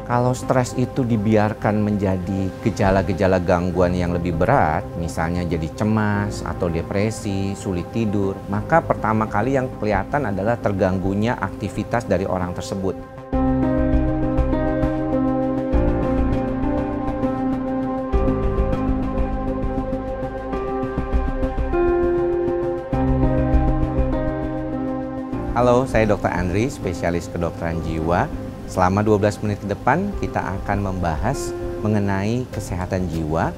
Kalau stres itu dibiarkan menjadi gejala-gejala gangguan yang lebih berat, misalnya jadi cemas atau depresi, sulit tidur, maka pertama kali yang kelihatan adalah terganggunya aktivitas dari orang tersebut. Halo, saya Dr. Andri, spesialis kedokteran jiwa. Selama 12 menit ke depan kita akan membahas mengenai kesehatan jiwa,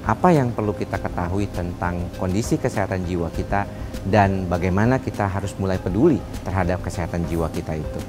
apa yang perlu kita ketahui tentang kondisi kesehatan jiwa kita, dan bagaimana kita harus mulai peduli terhadap kesehatan jiwa kita itu.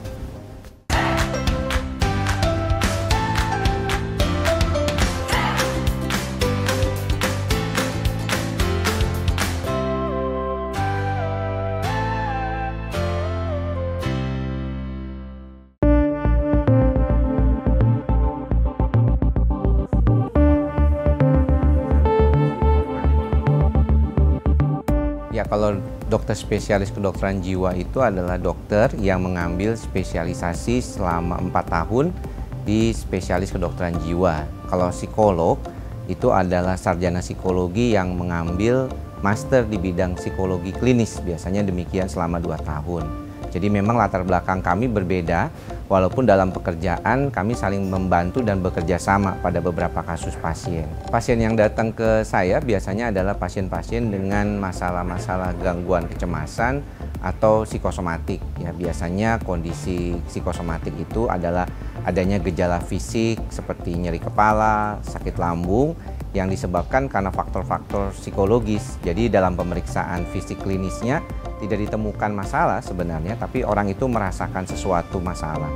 Ya, kalau dokter spesialis kedokteran jiwa itu adalah dokter yang mengambil spesialisasi selama 4 tahun di spesialis kedokteran jiwa. Kalau psikolog itu adalah sarjana psikologi yang mengambil master di bidang psikologi klinis, biasanya demikian selama 2 tahun. Jadi memang latar belakang kami berbeda, walaupun dalam pekerjaan kami saling membantu dan bekerja sama pada beberapa kasus pasien. Pasien yang datang ke saya biasanya adalah pasien-pasien dengan masalah-masalah gangguan kecemasan atau psikosomatik. Ya, biasanya kondisi psikosomatik itu adalah adanya gejala fisik seperti nyeri kepala, sakit lambung, yang disebabkan karena faktor-faktor psikologis. Jadi dalam pemeriksaan fisik klinisnya tidak ditemukan masalah sebenarnya, tapi orang itu merasakan sesuatu masalah.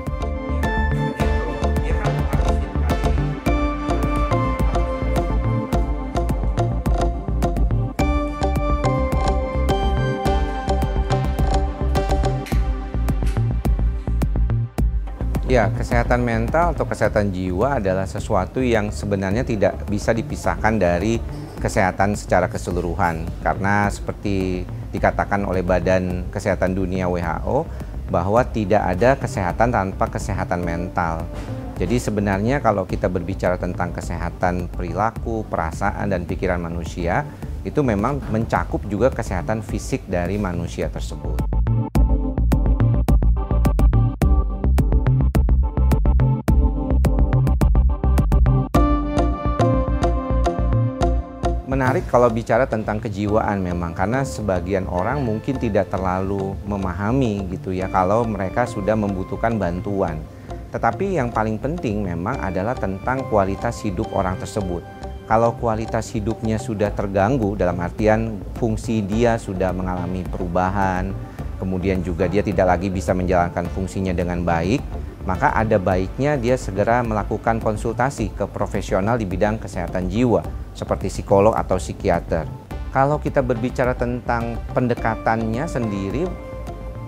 Ya, kesehatan mental atau kesehatan jiwa adalah sesuatu yang sebenarnya tidak bisa dipisahkan dari kesehatan secara keseluruhan. Karena seperti dikatakan oleh Badan Kesehatan Dunia WHO, bahwa tidak ada kesehatan tanpa kesehatan mental. Jadi sebenarnya kalau kita berbicara tentang kesehatan perilaku, perasaan, dan pikiran manusia, itu memang mencakup juga kesehatan fisik dari manusia tersebut. Menarik kalau bicara tentang kejiwaan memang, karena sebagian orang mungkin tidak terlalu memahami gitu ya kalau mereka sudah membutuhkan bantuan. Tetapi yang paling penting memang adalah tentang kualitas hidup orang tersebut. Kalau kualitas hidupnya sudah terganggu, dalam artian fungsi dia sudah mengalami perubahan, kemudian juga dia tidak lagi bisa menjalankan fungsinya dengan baik, maka ada baiknya dia segera melakukan konsultasi ke profesional di bidang kesehatan jiwa, seperti psikolog atau psikiater. Kalau kita berbicara tentang pendekatannya sendiri,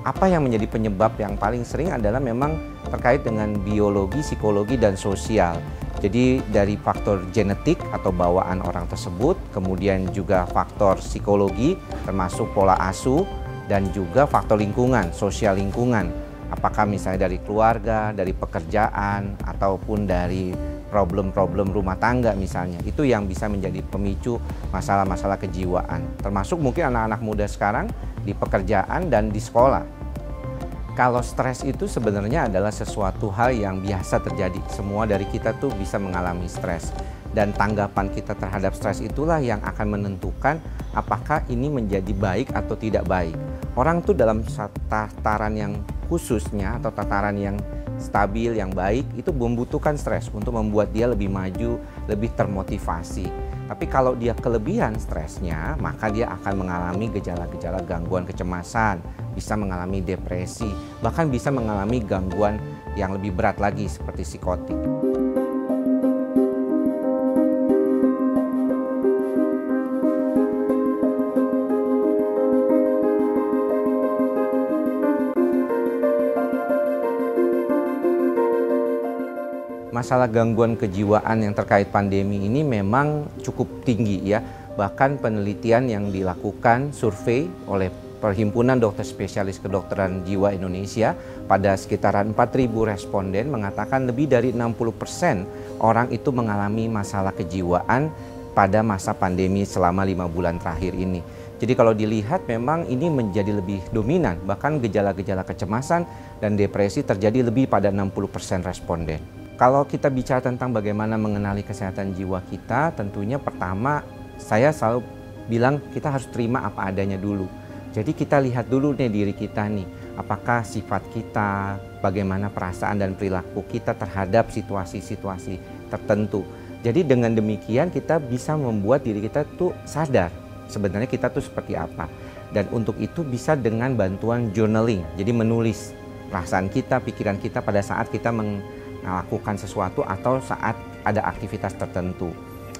apa yang menjadi penyebab yang paling sering adalah memang terkait dengan biologi, psikologi, dan sosial. Jadi dari faktor genetik atau bawaan orang tersebut, kemudian juga faktor psikologi termasuk pola asuh, dan juga faktor lingkungan, sosial lingkungan. Apakah misalnya dari keluarga, dari pekerjaan, ataupun dari problem-problem rumah tangga misalnya. Itu yang bisa menjadi pemicu masalah-masalah kejiwaan. Termasuk mungkin anak-anak muda sekarang di pekerjaan dan di sekolah. Kalau stres itu sebenarnya adalah sesuatu hal yang biasa terjadi. Semua dari kita tuh bisa mengalami stres. Dan tanggapan kita terhadap stres itulah yang akan menentukan apakah ini menjadi baik atau tidak baik. Orang tuh dalam tataran yang khususnya atau tataran yang stabil, yang baik, itu membutuhkan stres untuk membuat dia lebih maju, lebih termotivasi. Tapi kalau dia kelebihan stresnya, maka dia akan mengalami gejala-gejala gangguan kecemasan, bisa mengalami depresi, bahkan bisa mengalami gangguan yang lebih berat lagi seperti psikotik. Masalah gangguan kejiwaan yang terkait pandemi ini memang cukup tinggi ya. Bahkan penelitian yang dilakukan survei oleh Perhimpunan Dokter Spesialis Kedokteran Jiwa Indonesia pada sekitaran 4.000 responden mengatakan lebih dari 60% orang itu mengalami masalah kejiwaan pada masa pandemi selama 5 bulan terakhir ini. Jadi kalau dilihat memang ini menjadi lebih dominan, bahkan gejala-gejala kecemasan dan depresi terjadi lebih pada 60% responden. Kalau kita bicara tentang bagaimana mengenali kesehatan jiwa kita, tentunya pertama saya selalu bilang kita harus terima apa adanya dulu. Jadi kita lihat dulu nih diri kita nih, apakah sifat kita, bagaimana perasaan dan perilaku kita terhadap situasi-situasi tertentu. Jadi dengan demikian kita bisa membuat diri kita tuh sadar sebenarnya kita tuh seperti apa. Dan untuk itu bisa dengan bantuan journaling, jadi menulis perasaan kita, pikiran kita pada saat kita melakukan sesuatu atau saat ada aktivitas tertentu.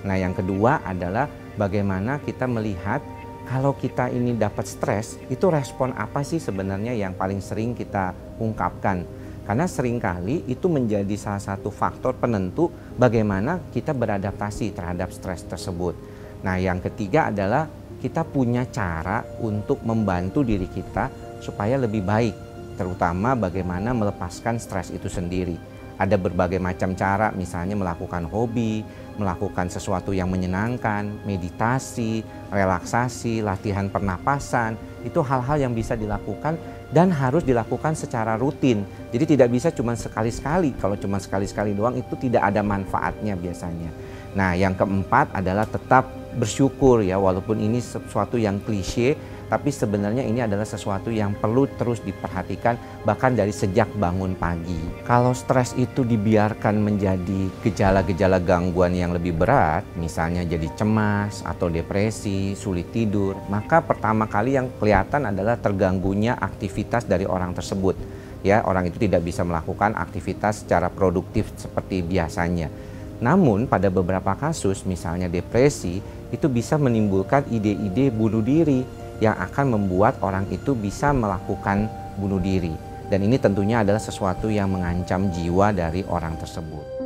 Nah yang kedua adalah bagaimana kita melihat kalau kita ini dapat stres, itu respon apa sih sebenarnya yang paling sering kita ungkapkan. Karena seringkali itu menjadi salah satu faktor penentu bagaimana kita beradaptasi terhadap stres tersebut. Nah yang ketiga adalah kita punya cara untuk membantu diri kita supaya lebih baik. Terutama bagaimana melepaskan stres itu sendiri. Ada berbagai macam cara, misalnya melakukan hobi, melakukan sesuatu yang menyenangkan, meditasi, relaksasi, latihan pernapasan. Itu hal-hal yang bisa dilakukan dan harus dilakukan secara rutin. Jadi tidak bisa cuma sekali-sekali. Kalau cuma sekali-sekali doang itu tidak ada manfaatnya biasanya. Nah yang keempat adalah tetap bersyukur ya, walaupun ini sesuatu yang klise, tapi sebenarnya ini adalah sesuatu yang perlu terus diperhatikan bahkan dari sejak bangun pagi. Kalau stres itu dibiarkan menjadi gejala-gejala gangguan yang lebih berat, misalnya jadi cemas atau depresi, sulit tidur, maka pertama kali yang kelihatan adalah terganggunya aktivitas dari orang tersebut. Ya, orang itu tidak bisa melakukan aktivitas secara produktif seperti biasanya. Namun pada beberapa kasus, misalnya depresi, itu bisa menimbulkan ide-ide bunuh diri yang akan membuat orang itu bisa melakukan bunuh diri. Dan ini tentunya adalah sesuatu yang mengancam jiwa dari orang tersebut.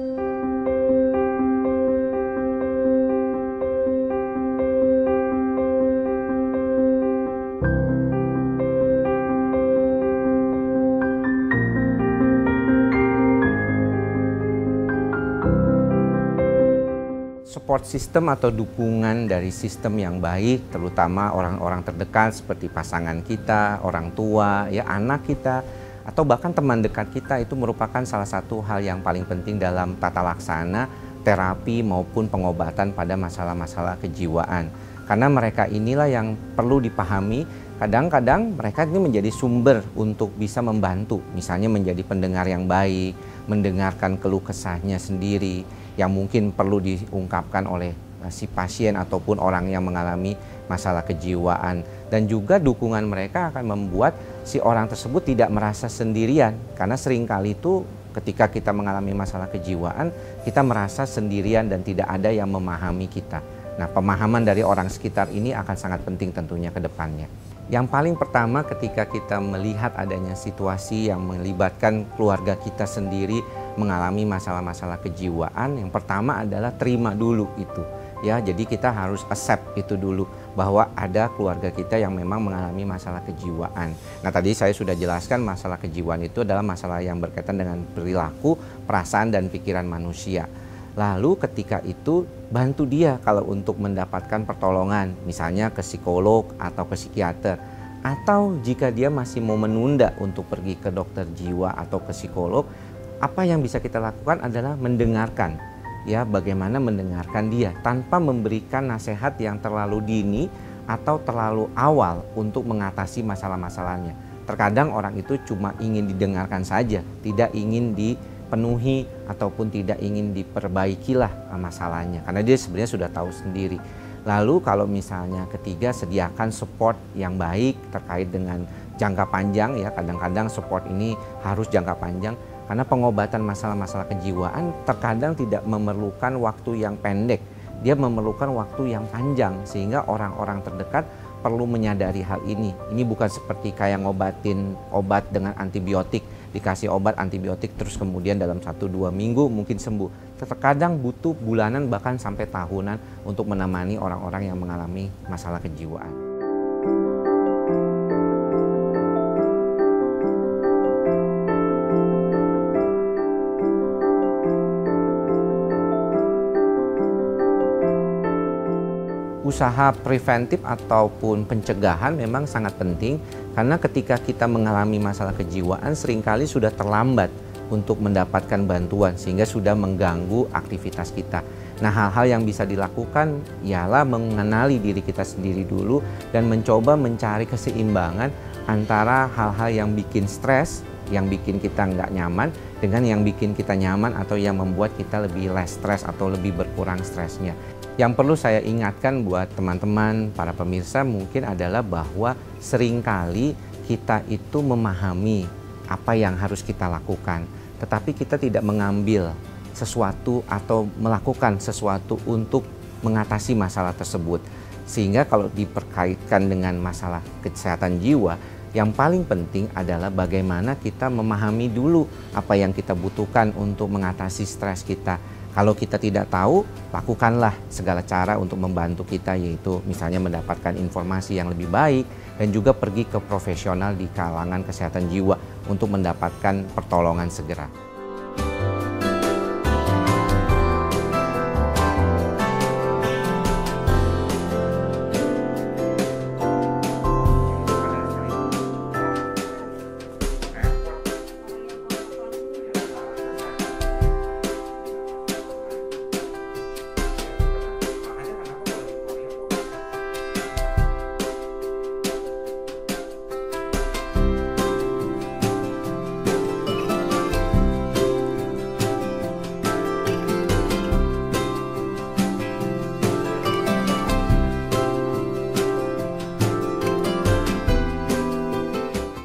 Support system atau dukungan dari sistem yang baik, terutama orang-orang terdekat seperti pasangan kita, orang tua, ya anak kita, atau bahkan teman dekat kita itu merupakan salah satu hal yang paling penting dalam tata laksana terapi maupun pengobatan pada masalah-masalah kejiwaan. Karena mereka inilah yang perlu dipahami, kadang-kadang mereka ini menjadi sumber untuk bisa membantu, misalnya menjadi pendengar yang baik, mendengarkan keluh kesahnya sendiri, yang mungkin perlu diungkapkan oleh si pasien ataupun orang yang mengalami masalah kejiwaan. Dan juga dukungan mereka akan membuat si orang tersebut tidak merasa sendirian. Karena seringkali itu ketika kita mengalami masalah kejiwaan, kita merasa sendirian dan tidak ada yang memahami kita. Nah, pemahaman dari orang sekitar ini akan sangat penting tentunya ke depannya. Yang paling pertama ketika kita melihat adanya situasi yang melibatkan keluarga kita sendiri mengalami masalah-masalah kejiwaan, yang pertama adalah terima dulu itu. Ya, jadi kita harus accept itu dulu bahwa ada keluarga kita yang memang mengalami masalah kejiwaan. Nah, tadi saya sudah jelaskan masalah kejiwaan itu adalah masalah yang berkaitan dengan perilaku, perasaan dan pikiran manusia. Lalu ketika itu bantu dia kalau untuk mendapatkan pertolongan, misalnya ke psikolog atau ke psikiater. Atau jika dia masih mau menunda untuk pergi ke dokter jiwa atau ke psikolog, apa yang bisa kita lakukan adalah mendengarkan. Ya, bagaimana mendengarkan dia tanpa memberikan nasihat yang terlalu dini atau terlalu awal untuk mengatasi masalah-masalahnya. Terkadang orang itu cuma ingin didengarkan saja, tidak ingin dipenuhi ataupun tidak ingin diperbaikilah masalahnya, karena dia sebenarnya sudah tahu sendiri. Lalu kalau misalnya ketiga, sediakan support yang baik terkait dengan jangka panjang ya, kadang-kadang support ini harus jangka panjang. Karena pengobatan masalah-masalah kejiwaan terkadang tidak memerlukan waktu yang pendek, dia memerlukan waktu yang panjang, sehingga orang-orang terdekat perlu menyadari hal ini. Ini bukan seperti kayak ngobatin obat dengan antibiotik, dikasih obat antibiotik terus kemudian dalam 1-2 minggu mungkin sembuh. Terkadang butuh bulanan bahkan sampai tahunan untuk menemani orang-orang yang mengalami masalah kejiwaan. usaha preventif ataupun pencegahan memang sangat penting, karena ketika kita mengalami masalah kejiwaan seringkali sudah terlambat untuk mendapatkan bantuan sehingga sudah mengganggu aktivitas kita. Nah, hal-hal yang bisa dilakukan ialah mengenali diri kita sendiri dulu dan mencoba mencari keseimbangan antara hal-hal yang bikin stres, yang bikin kita nggak nyaman, dengan yang bikin kita nyaman atau yang membuat kita lebih less stres atau lebih berkurang stresnya. Yang perlu saya ingatkan buat teman-teman, para pemirsa mungkin adalah bahwa seringkali kita itu memahami apa yang harus kita lakukan, tetapi kita tidak mengambil sesuatu atau melakukan sesuatu untuk mengatasi masalah tersebut. Sehingga kalau diperkaitkan dengan masalah kesehatan jiwa, yang paling penting adalah bagaimana kita memahami dulu apa yang kita butuhkan untuk mengatasi stres kita. Kalau kita tidak tahu, lakukanlah segala cara untuk membantu kita, yaitu misalnya mendapatkan informasi yang lebih baik dan juga pergi ke profesional di kalangan kesehatan jiwa untuk mendapatkan pertolongan segera.